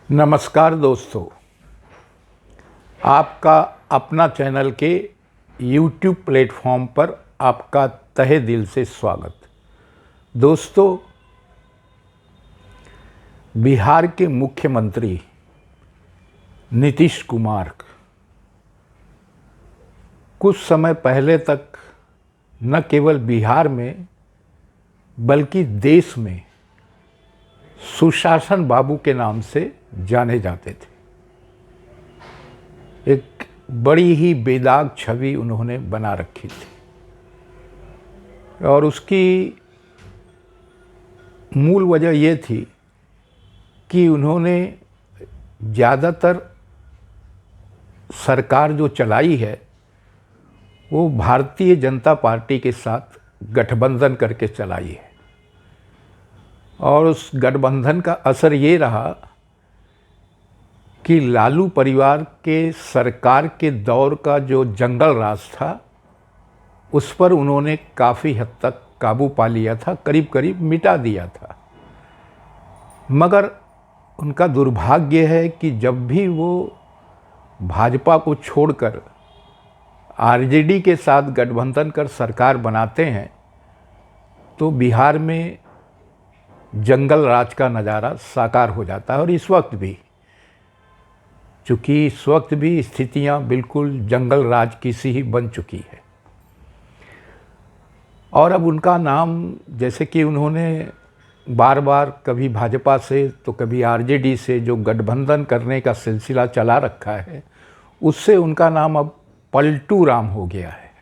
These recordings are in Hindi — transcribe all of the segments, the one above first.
नमस्कार दोस्तों, आपका अपना चैनल के YouTube प्लेटफॉर्म पर आपका तहे दिल से स्वागत। दोस्तों, बिहार के मुख्यमंत्री नीतीश कुमार कुछ समय पहले तक न केवल बिहार में बल्कि देश में सुशासन बाबू के नाम से जाने जाते थे। एक बड़ी ही बेदाग छवि उन्होंने बना रखी थी और उसकी मूल वजह ये थी कि उन्होंने ज़्यादातर सरकार जो चलाई है वो भारतीय जनता पार्टी के साथ गठबंधन करके चलाई है और उस गठबंधन का असर ये रहा कि लालू परिवार के सरकार के दौर का जो जंगल राज था उस पर उन्होंने काफ़ी हद तक काबू पा लिया था, करीब करीब मिटा दिया था। मगर उनका दुर्भाग्य है कि जब भी वो भाजपा को छोड़कर आरजेडी के साथ गठबंधन कर सरकार बनाते हैं तो बिहार में जंगल राज का नज़ारा साकार हो जाता है। और इस वक्त भी, चूँकि इस वक्त भी स्थितियां बिल्कुल जंगल राज की सी ही बन चुकी है और अब उनका नाम, जैसे कि उन्होंने बार बार कभी भाजपा से तो कभी आरजेडी से जो गठबंधन करने का सिलसिला चला रखा है, उससे उनका नाम अब पलटू राम हो गया है।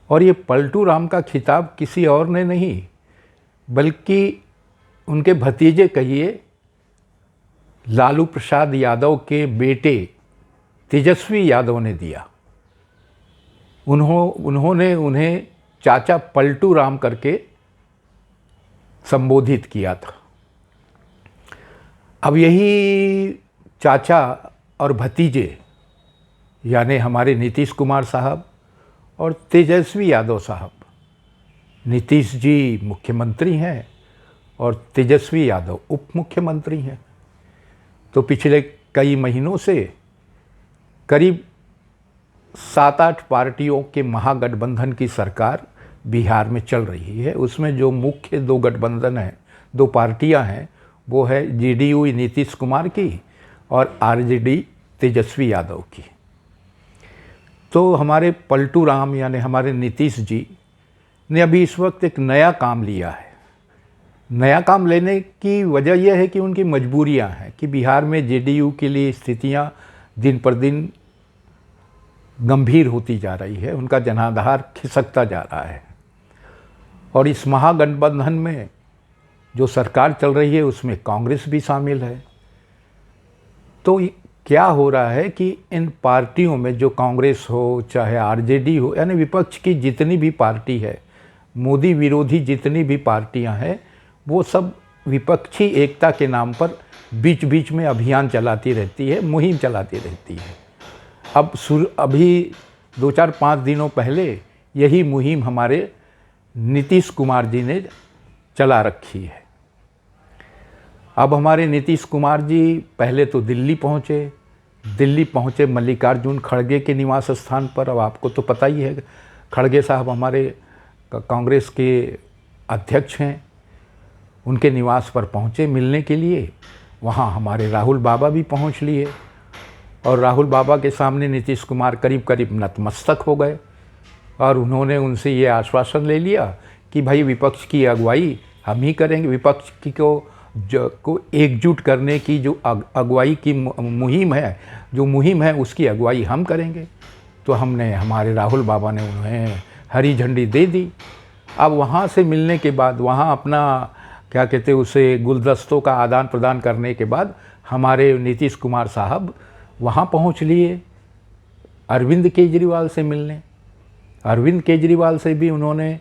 और ये पलटू राम का खिताब किसी और ने नहीं बल्कि उनके भतीजे कहिए लालू प्रसाद यादव के बेटे तेजस्वी यादव ने दिया। उन्होंने उन्हें चाचा पलटू राम करके संबोधित किया था। अब यही चाचा और भतीजे यानी हमारे नीतीश कुमार साहब और तेजस्वी यादव साहब, नीतीश जी मुख्यमंत्री हैं और तेजस्वी यादव उप मुख्यमंत्री हैं। तो पिछले कई महीनों से करीब 7-8 पार्टियों के महागठबंधन की सरकार बिहार में चल रही है। उसमें जो मुख्य दो गठबंधन हैं, दो पार्टियां हैं, वो है जेडीयू नीतीश कुमार की और आरजेडी तेजस्वी यादव की। तो हमारे पलटू राम यानी हमारे नीतीश जी ने अभी इस वक्त एक नया काम लिया है। नया काम लेने की वजह यह है कि उनकी मजबूरियां हैं कि बिहार में जेडीयू के लिए स्थितियां दिन पर दिन गंभीर होती जा रही है, उनका जनाधार खिसकता जा रहा है और इस महागठबंधन में जो सरकार चल रही है उसमें कांग्रेस भी शामिल है। तो क्या हो रहा है कि इन पार्टियों में जो कांग्रेस हो चाहे आरजेडी हो, यानी विपक्ष की जितनी भी पार्टी है, मोदी विरोधी जितनी भी पार्टियां हैं, वो सब विपक्षी एकता के नाम पर बीच बीच में अभियान चलाती रहती है, मुहिम चलाती रहती है। अभी 2-4-5 दिनों पहले यही मुहिम हमारे नीतीश कुमार जी ने चला रखी है। अब हमारे नीतीश कुमार जी पहले तो दिल्ली पहुँचे मल्लिकार्जुन खड़गे के निवास स्थान पर। अब आपको तो पता ही है, खड़गे साहब हमारे कांग्रेस के अध्यक्ष हैं, उनके निवास पर पहुँचे मिलने के लिए। वहाँ हमारे राहुल बाबा भी पहुँच लिए और राहुल बाबा के सामने नीतीश कुमार करीब करीब नतमस्तक हो गए और उन्होंने उनसे ये आश्वासन ले लिया कि भाई विपक्ष की अगुवाई हम ही करेंगे, विपक्ष की को एकजुट करने की जो अगुवाई की मुहिम है उसकी अगुवाई हम करेंगे। तो हमारे राहुल बाबा ने उन्हें हरी झंडी दे दी। अब वहाँ से मिलने के बाद, वहाँ अपना क्या कहते हैं उसे, गुलदस्तों का आदान प्रदान करने के बाद हमारे नीतीश कुमार साहब वहाँ पहुँच लिए अरविंद केजरीवाल से मिलने। अरविंद केजरीवाल से भी उन्होंने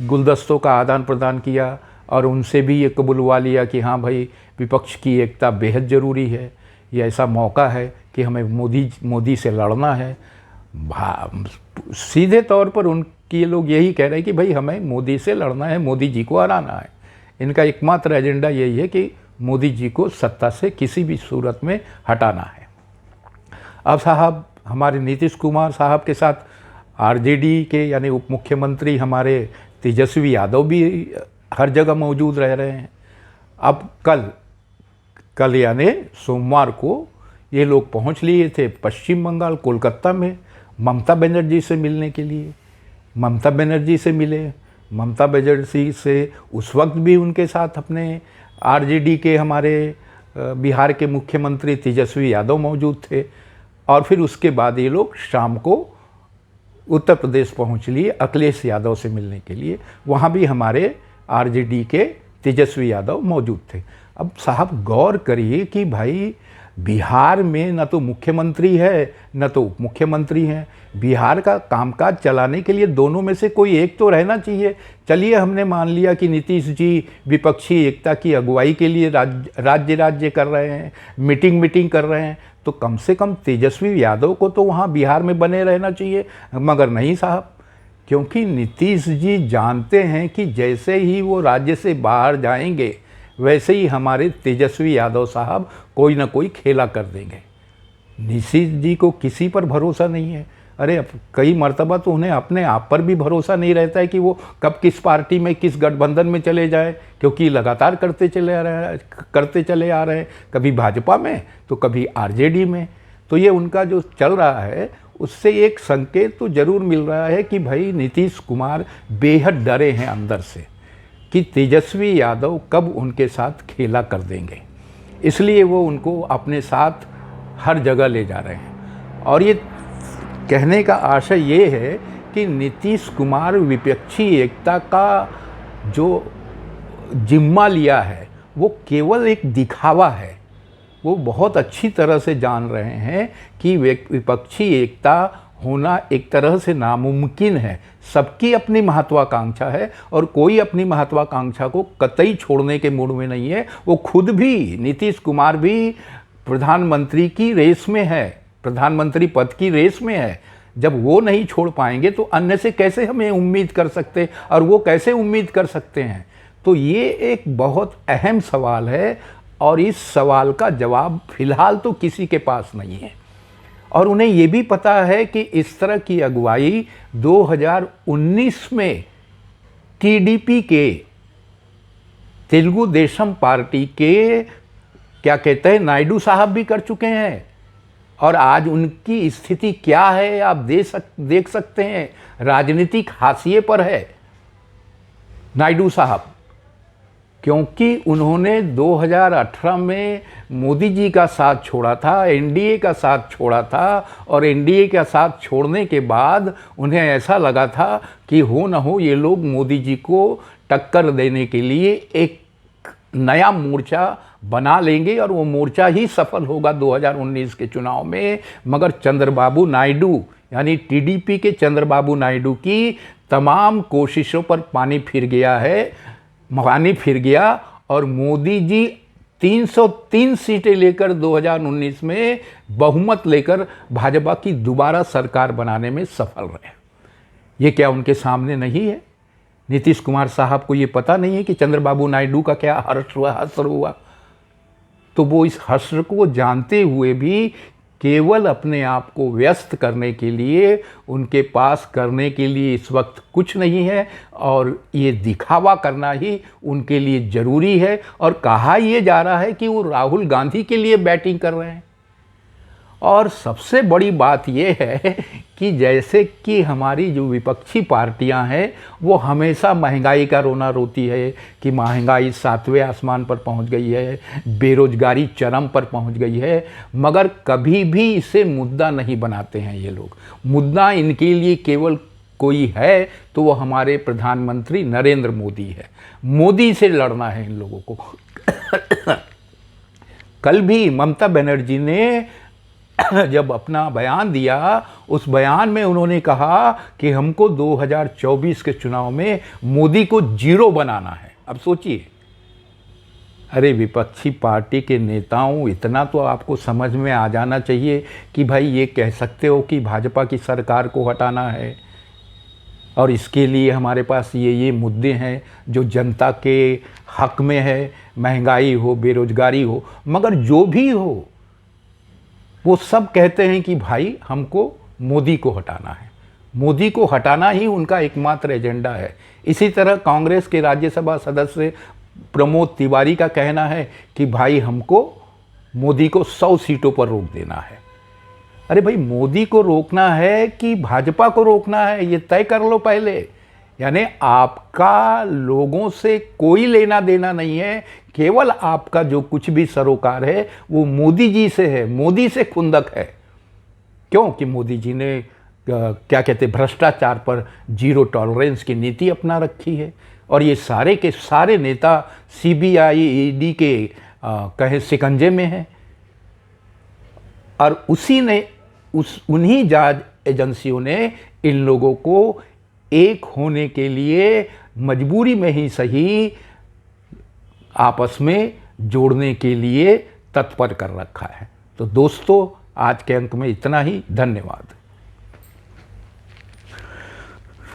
गुलदस्तों का आदान प्रदान किया और उनसे भी ये कबूलवा लिया कि हाँ भाई, विपक्ष की एकता बेहद ज़रूरी है, ये ऐसा मौका है कि हमें मोदी से लड़ना है। सीधे तौर पर उनके लोग यही कह रहे हैं कि भाई हमें मोदी से लड़ना है, मोदी जी को हराना है। इनका एकमात्र एजेंडा यही है कि मोदी जी को सत्ता से किसी भी सूरत में हटाना है। अब साहब हमारे नीतीश कुमार साहब के साथ आरजेडी के यानी उप मुख्यमंत्री हमारे तेजस्वी यादव भी हर जगह मौजूद रह रहे हैं। अब कल यानी सोमवार को ये लोग पहुंच लिए थे पश्चिम बंगाल कोलकाता में ममता बनर्जी से मिलने के लिए। ममता बनर्जी से मिले। ममता बनर्जी से उस वक्त भी उनके साथ अपने आरजेडी के हमारे बिहार के मुख्यमंत्री तेजस्वी यादव मौजूद थे। और फिर उसके बाद ये लोग शाम को उत्तर प्रदेश पहुंच लिए अखिलेश यादव से मिलने के लिए। वहाँ भी हमारे आरजेडी के तेजस्वी यादव मौजूद थे। अब साहब गौर करिए कि भाई बिहार में न तो मुख्यमंत्री है न तो उप मुख्यमंत्री हैं। बिहार का कामकाज चलाने के लिए दोनों में से कोई एक तो रहना चाहिए। चलिए हमने मान लिया कि नीतीश जी विपक्षी एकता की अगुवाई के लिए राज्य कर रहे हैं, मीटिंग कर रहे हैं, तो कम से कम तेजस्वी यादव को तो वहाँ बिहार में बने रहना चाहिए। मगर नहीं साहब, क्योंकि नीतीश जी जानते हैं कि जैसे ही वो राज्य से बाहर जाएंगे वैसे ही हमारे तेजस्वी यादव साहब कोई ना कोई खेला कर देंगे। नीतीश जी को किसी पर भरोसा नहीं है। अरे अब कई मर्तबा तो उन्हें अपने आप पर भी भरोसा नहीं रहता है कि वो कब किस पार्टी में किस गठबंधन में चले जाए, क्योंकि लगातार करते चले आ रहे हैं, कभी भाजपा में तो कभी आरजेडी में। तो ये उनका जो चल रहा है उससे एक संकेत तो ज़रूर मिल रहा है कि भाई नीतीश कुमार बेहद डरे हैं अंदर से कि तेजस्वी यादव कब उनके साथ खेला कर देंगे। इसलिए वो उनको अपने साथ हर जगह ले जा रहे हैं। और ये कहने का आशय ये है कि नीतीश कुमार विपक्षी एकता का जो जिम्मा लिया है वो केवल एक दिखावा है। वो बहुत अच्छी तरह से जान रहे हैं कि विपक्षी एकता होना एक तरह से नामुमकिन है। सबकी अपनी महत्वाकांक्षा है और कोई अपनी महत्वाकांक्षा को कतई छोड़ने के मूड में नहीं है। वो खुद भी, नीतीश कुमार भी प्रधानमंत्री की रेस में है, प्रधानमंत्री पद की रेस में है। जब वो नहीं छोड़ पाएंगे तो अन्य से कैसे हमें उम्मीद कर सकते और वो कैसे उम्मीद कर सकते हैं। तो ये एक बहुत अहम सवाल है और इस सवाल का जवाब फिलहाल तो किसी के पास नहीं है। और उन्हें ये भी पता है कि इस तरह की अगुवाई 2019 में टीडीपी के, तेलुगु देशम पार्टी के क्या कहते हैं नायडू साहब भी कर चुके हैं। और आज उनकी स्थिति क्या है आप देख सकते हैं। राजनीतिक हाशिए पर है नायडू साहब, क्योंकि उन्होंने 2018 में मोदी जी का साथ छोड़ा था, एनडीए का साथ छोड़ा था। और एनडीए का साथ छोड़ने के बाद उन्हें ऐसा लगा था कि हो न हो ये लोग मोदी जी को टक्कर देने के लिए एक नया मोर्चा बना लेंगे और वो मोर्चा ही सफल होगा 2019 के चुनाव में। मगर चंद्रबाबू नायडू यानी टीडीपी के चंद्रबाबू नायडू की तमाम कोशिशों पर पानी फिर गया और मोदी जी 303 सीटें लेकर 2019 में बहुमत लेकर भाजपा की दोबारा सरकार बनाने में सफल रहे। ये क्या उनके सामने नहीं है? नीतीश कुमार साहब को ये पता नहीं है कि चंद्रबाबू नायडू का क्या हश्र हुआ? तो वो इस हश्र को जानते हुए भी केवल अपने आप को व्यस्त करने के लिए, उनके पास करने के लिए इस वक्त कुछ नहीं है और ये दिखावा करना ही उनके लिए ज़रूरी है। और कहा ये जा रहा है कि वो राहुल गांधी के लिए बैटिंग कर रहे हैं। और सबसे बड़ी बात ये है कि जैसे कि हमारी जो विपक्षी पार्टियां हैं वो हमेशा महंगाई का रोना रोती है कि महंगाई 7वें आसमान पर पहुंच गई है, बेरोजगारी चरम पर पहुंच गई है, मगर कभी भी इसे मुद्दा नहीं बनाते हैं ये लोग। मुद्दा इनके लिए केवल कोई है तो वो हमारे प्रधानमंत्री नरेंद्र मोदी है। मोदी से लड़ना है इन लोगों को। कल भी ममता बनर्जी ने जब अपना बयान दिया, उस बयान में उन्होंने कहा कि हमको 2024 के चुनाव में मोदी को 0 बनाना है। अब सोचिए, अरे विपक्षी पार्टी के नेताओं, इतना तो आपको समझ में आ जाना चाहिए कि भाई ये कह सकते हो कि भाजपा की सरकार को हटाना है, और इसके लिए हमारे पास ये मुद्दे हैं जो जनता के हक में है, महंगाई हो, बेरोजगारी हो, मगर जो भी हो वो सब कहते हैं कि भाई हमको मोदी को हटाना है। मोदी को हटाना ही उनका एकमात्र एजेंडा है। इसी तरह कांग्रेस के राज्यसभा सदस्य प्रमोद तिवारी का कहना है कि भाई हमको मोदी को 100 सीटों पर रोक देना है। अरे भाई, मोदी को रोकना है कि भाजपा को रोकना है, ये तय कर लो पहले। यानी आपका लोगों से कोई लेना देना नहीं है, केवल आपका जो कुछ भी सरोकार है वो मोदी जी से है, मोदी से खुंदक है। क्यों कि मोदी जी ने क्या कहते भ्रष्टाचार पर जीरो टॉलरेंस की नीति अपना रखी है, और ये सारे के सारे नेता सीबीआई ईडी के कहे शिकंजे में हैं, और उन्हीं जांच एजेंसियों ने इन लोगों को एक होने के लिए मजबूरी में ही सही आपस में जोड़ने के लिए तत्पर कर रखा है। तो दोस्तों, आज के अंक में इतना ही। धन्यवाद।